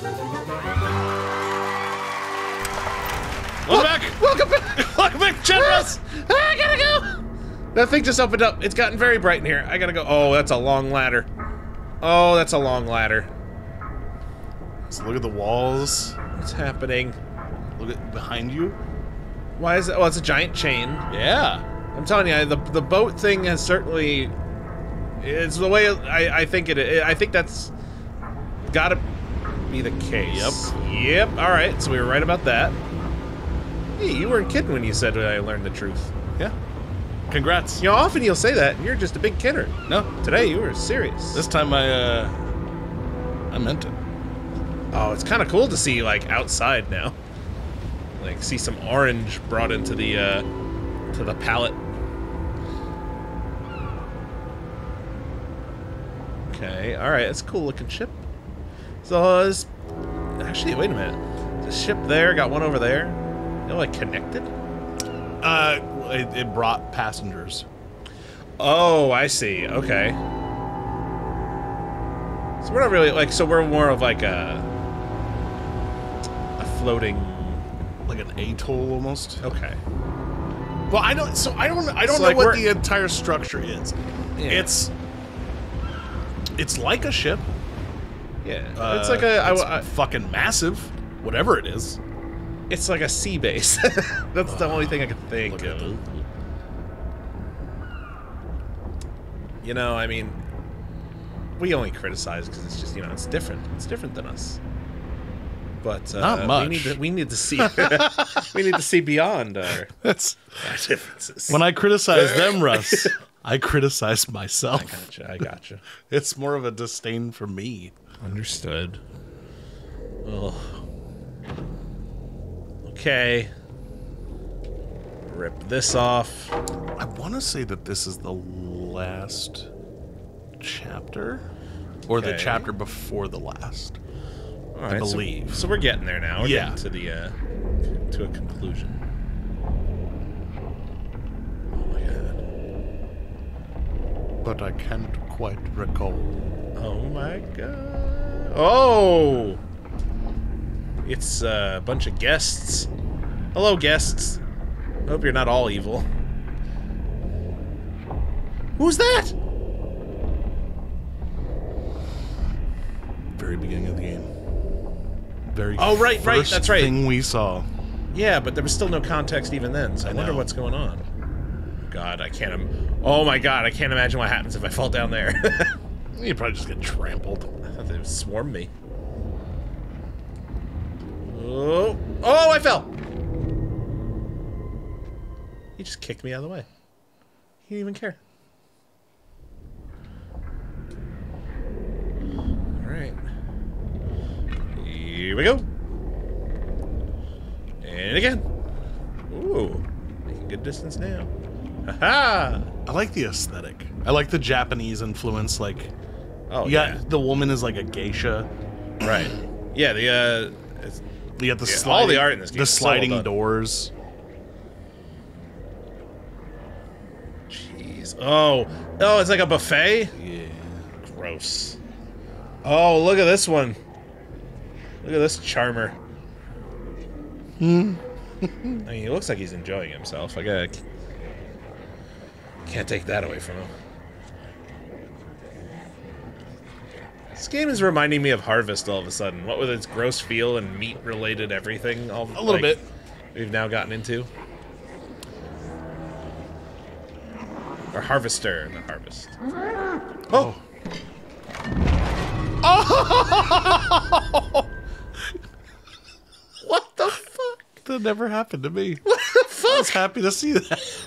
Welcome back! Welcome back! Welcome back, Russ! I gotta go! That thing just opened up. It's gotten very bright in here. I gotta go. Oh, that's a long ladder. Oh, that's a long ladder. So look at the walls. What's happening? Look at behind you. Why is it? Oh, it's a giant chain. Yeah. I'm telling you, the boat thing has certainly... It's the way I think it is. I think that's gotta be the case. Yep. All right, so we were right about that. Hey, you weren't kidding when you said I learned the truth. Yeah. Congrats. You know, often you'll say that, and you're just a big kidder. No. Today, you were serious. This time I meant it. Oh, it's kind of cool to see, like, outside now. Like, see some orange brought into the palette. Okay, alright, it's a cool looking ship. So, actually, wait a minute. The ship there, got one over there. They're, like, connected? It brought passengers. Oh, I see. Okay. So we're not really, like, so we're more of, like, a floating... Like an atoll, almost. Okay. Well, I don't So, know like, what the entire structure is. Yeah. It's like a ship. Yeah. It's like a... It's fucking massive. Whatever it is. It's like a sea base. That's the only thing I can think of. You know, I mean, we only criticize because it's just, you know, it's different. It's different than us. But not much. We need to see. We need to see beyond our differences. When I criticize them, Russ, I criticize myself. I gotcha. It's more of a disdain for me. Understood. Ugh. Okay. Rip this off. I want to say that this is the last chapter, or the chapter before the last. All right, I believe. So we're getting there now. We're Yeah. getting to the to a conclusion. Oh my god. But I can't quite recall. Oh my god. Oh! It's a bunch of guests. Hello, guests. Hope you're not all evil. Who's that? Very beginning of the game. Very right, first that's right. thing we saw. Yeah, but there was still no context even then, so I wonder what's going on. God, I can't... Oh my god, I can't imagine what happens if I fall down there. You'd probably just get trampled. I thought they would swarm me. Oh, oh, I fell! He just kicked me out of the way. He didn't even care. Alright. Here we go. And again. Ooh. Making good distance now. Ha-ha! I like the aesthetic. I like the Japanese influence, like... Oh, yeah. The woman is like a geisha. Right. Yeah, the, You got the all the art in this game the is so well sliding done. doors. Jeez. Oh. Oh, it's like a buffet? Yeah. Gross. Oh, look at this one. Look at this charmer. I mean, he looks like he's enjoying himself. I can't take that away from him. This game is reminding me of Harvest all of a sudden. What with its gross feel and meat-related everything. A little bit. We've now gotten into. Or Harvester, not Harvest. Oh! Oh! What the fuck? That never happened to me. What the fuck? I was happy to see that.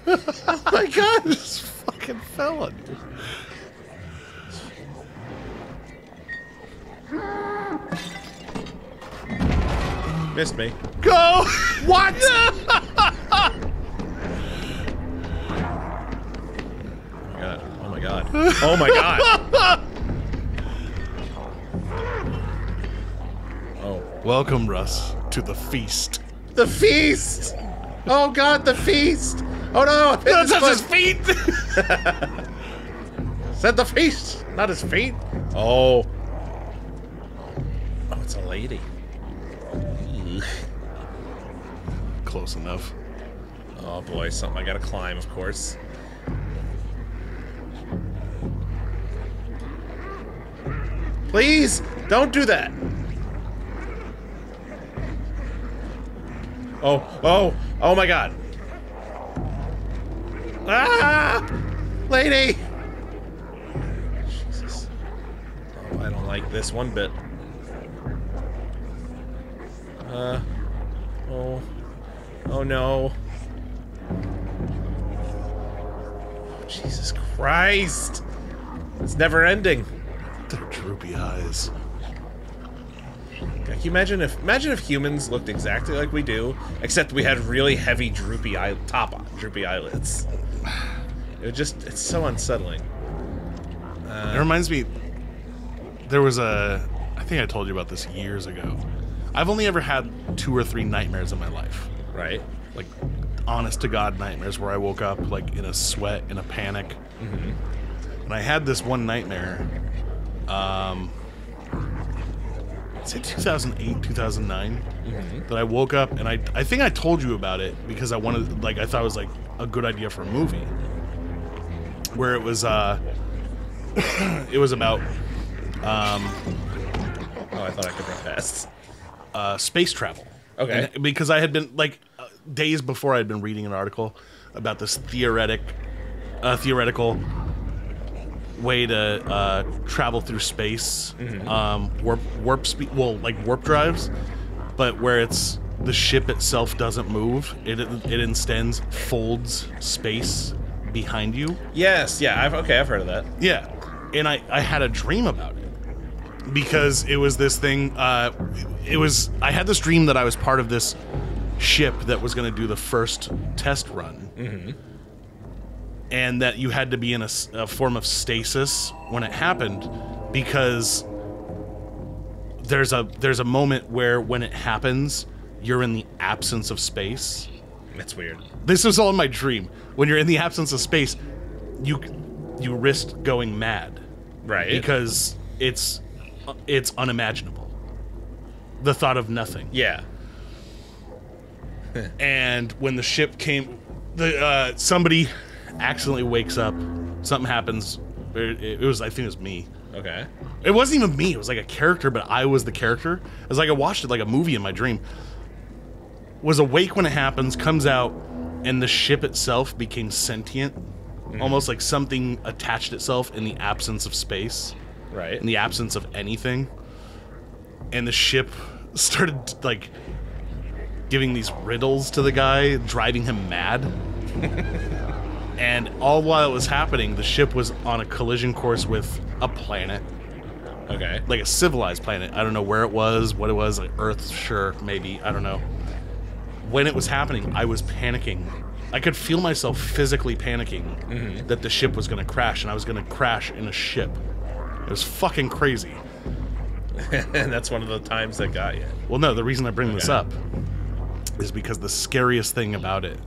Oh my god! Just fucking fell on you. Missed me. Go! What? Oh my god. Oh my god. Oh. Welcome, Russ, to the feast. The feast! Oh god, the feast! Oh no! Don't touch his feet! Said the feast, not his feet. Oh. it's a lady. Close enough. Oh boy, something I gotta climb, of course. Please, don't do that. Oh my god. Ah! Lady! Jesus. Oh, I don't like this one bit. Oh no. Jesus Christ! It's never ending. Their droopy eyes. Can you imagine if humans looked exactly like we do, except we had really heavy droopy eyelids? It's so unsettling. It reminds me, there was I think I told you about this years ago. I've only ever had 2 or 3 nightmares in my life. Right. Like, honest to God nightmares where I woke up, like, in a sweat, in a panic. Mm-hmm. And I had this one nightmare, I'd say 2008, 2009, that I woke up, and I think I told you about it because I wanted, like, I thought it was, like, a good idea for a movie. Where it was about, oh, I thought I could run past. Space travel. Okay. And because I had been, like, days before I had been reading an article about this theoretical way to travel through space, warp speed, well, like warp drives, but where it's the ship itself doesn't move, it instead folds space behind you. Yes, yeah, I've heard of that. Yeah, and I had a dream about it because it was this thing. I had this dream that I was part of this ship that was going to do the first test run, and that you had to be in a form of stasis when it happened, because there's a moment where when it happens, you're in the absence of space. That's weird. This was all in my dream. When you're in the absence of space, you risk going mad, right? Because it's unimaginable. The thought of nothing. Yeah. And when the ship came, somebody accidentally wakes up. Something happens. It was, I think it was me. Okay. It wasn't even me. It was like a character, but I was the character. It was like I watched it like a movie in my dream. Was awake when it happens, comes out, and the ship itself became sentient. Almost like something attached itself in the absence of space. Right. In the absence of anything. And the ship started, like, giving these riddles to the guy, driving him mad. And all while it was happening, the ship was on a collision course with a planet. Okay. Like a civilized planet. I don't know where it was, what it was, like Earth, sure, maybe, I don't know. When it was happening, I was panicking. I could feel myself physically panicking that the ship was going to crash, and I was going to crash in a ship. It was fucking crazy. And that's one of the times that got you. Well, no, the reason I bring this up is because the scariest thing about it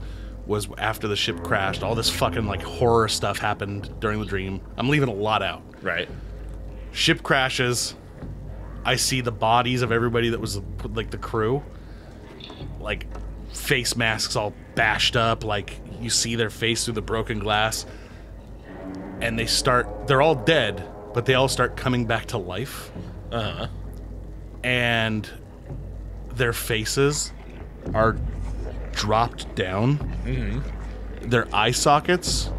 was after the ship crashed, all this fucking, like, horror stuff happened during the dream. I'm leaving a lot out. Right. Ship crashes. I see the bodies of everybody that was, like, the crew. Like, face masks all bashed up, like, you see their face through the broken glass. And they're all dead, but they all start coming back to life. And their faces are dropped down. Their eye sockets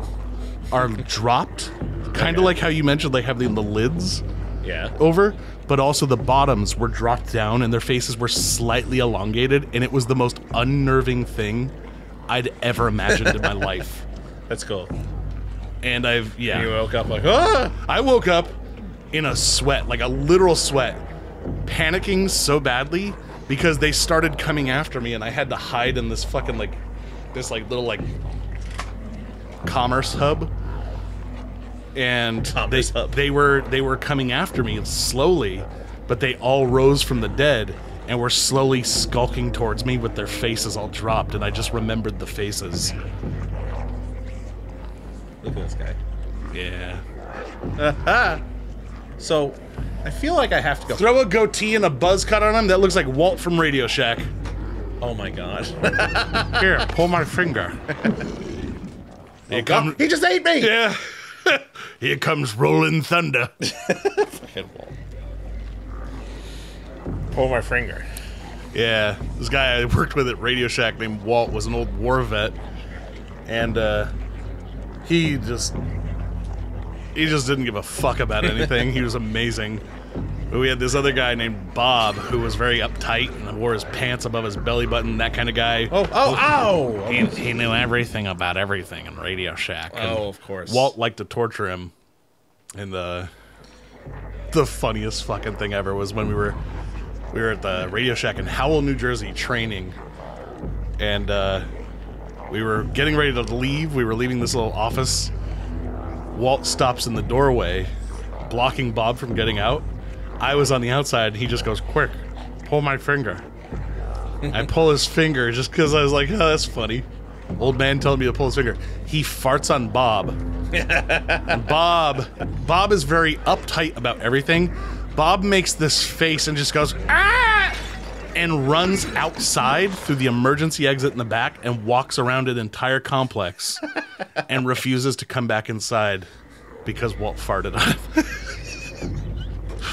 are dropped, kind of like how you mentioned they have the lids over, but also the bottoms were dropped down and their faces were slightly elongated, and it was the most unnerving thing I'd ever imagined in my life. That's cool. And And you woke up like, ah! I woke up in a sweat, like a literal sweat, panicking so badly because they started coming after me, and I had to hide in this fucking, like, this, like, little, like, commerce hub. And they were coming after me slowly, but they all rose from the dead and were slowly skulking towards me with their faces all dropped, and I just remembered the faces. Look at this guy. Yeah. So, I feel like I have to go. Throw a goatee and a buzz cut on him. That looks like Walt from Radio Shack. Oh my god. Here, pull my finger. Here comes. He just ate me! Yeah. Here comes Rolling Thunder. Fucking Walt. Pull my finger. Yeah, this guy I worked with at Radio Shack named Walt was an old war vet, and he just didn't give a fuck about anything. He was amazing. But we had this other guy named Bob who was very uptight and wore his pants above his belly button, that kind of guy. Ow! He knew everything about everything in Radio Shack. Oh, of course. Walt liked to torture him, and the funniest fucking thing ever was when we were at the Radio Shack in Howell, New Jersey, training, and we were getting ready to leave. We were leaving this little office. Walt stops in the doorway, blocking Bob from getting out. I was on the outside, and he just goes, "Quick, pull my finger." I pull his finger just because I was like, "Oh, that's funny." Old man telling me to pull his finger. He farts on Bob. And Bob is very uptight about everything. Bob makes this face and just goes, "Ah!" and runs outside through the emergency exit in the back and walks around an entire complex and refuses to come back inside because Walt farted on him.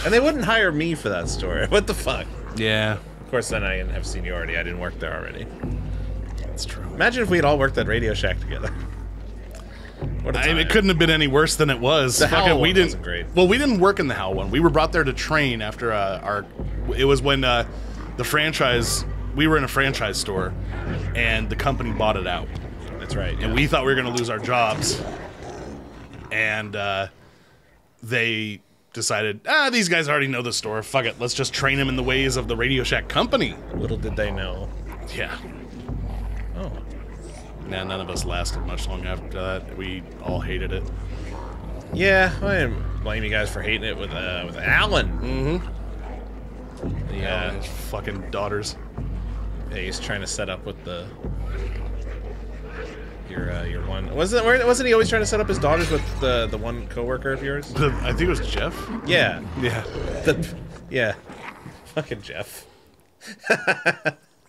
And they wouldn't hire me for that story. What the fuck? Yeah. Of course, then I didn't have seniority. I didn't work there already. That's true. Imagine if we had all worked at Radio Shack together. What a time. It couldn't have been any worse than it was. The Howell we one didn't, wasn't great. Well, we didn't work in the Howell one. We were brought there to train after it was when the franchise, we were in a franchise store, and the company bought it out. That's right. And we thought we were going to lose our jobs. And they decided, these guys already know the store. Fuck it. Let's just train them in the ways of the Radio Shack company. Little did they know. Yeah. Oh. Nah, none of us lasted much long after that. We all hated it. Yeah, I didn't blame you guys for hating it with Alan. Mm-hmm. Yeah. His fucking daughters. Yeah, he's trying to set up with your one. Wasn't he always trying to set up his daughters with the one coworker of yours? I think it was Jeff. Yeah. Yeah. Yeah. Fucking Jeff.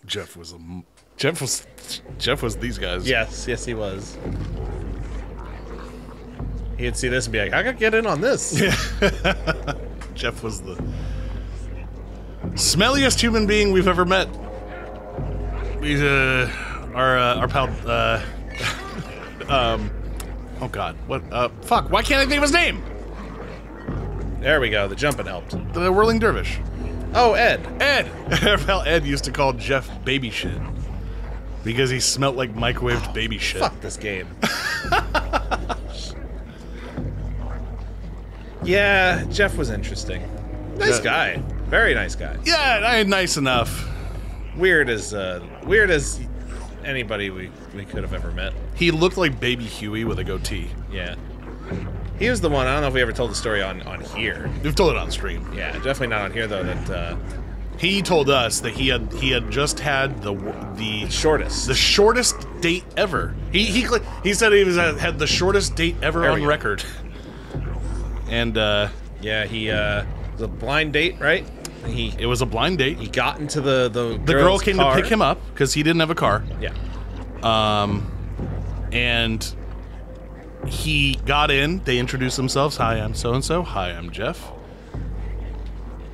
Jeff was these guys. Yes, he was. He'd see this and be like, I gotta get in on this. Yeah. Jeff was the smelliest human being we've ever met. He's our pal. Oh God, what? Fuck! Why can't I think of his name? There we go. The jumping helped. The whirling dervish. Oh, Ed. Our pal Ed used to call Jeff baby shit because he smelt like microwaved baby shit. Fuck this game. Yeah, Jeff was interesting. Nice guy. Very nice guy. Yeah, nice enough. Weird as anybody we could have ever met. He looked like Baby Huey with a goatee. Yeah. He was the one, I don't know if we ever told the story on here. We've told it on stream. Yeah, definitely not on here though, that he told us that he had just had the shortest date ever. He said he had the shortest date ever on record. And yeah, he was a blind date, right? It was a blind date. He got into the girl came car to pick him up because he didn't have a car. Yeah. And he got in. They introduced themselves. Hi, I'm so and so. Hi, I'm Jeff.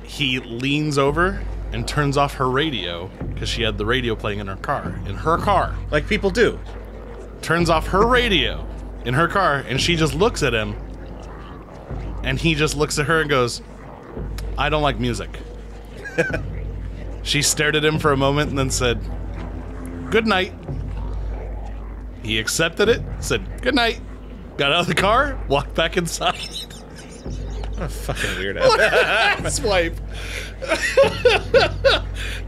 He leans over and turns off her radio because she had the radio playing in her car. Like people do. Turns off her radio in her car, and she just looks at him. And he just looks at her and goes, I don't like music. She stared at him for a moment and then said, good night. He accepted it, said, good night, got out of the car, walked back inside. What a fucking weirdo. Swipe.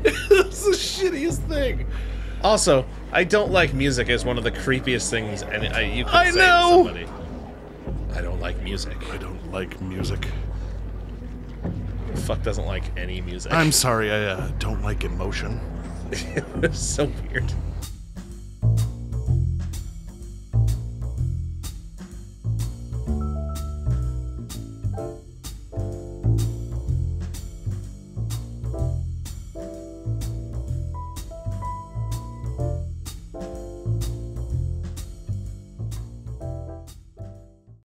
It's the shittiest thing. Also, I don't like music is one of the creepiest things you could say know. To somebody. I don't like music. I don't like music. Who the fuck doesn't like any music? I'm sorry, I don't like emotion. It's so weird.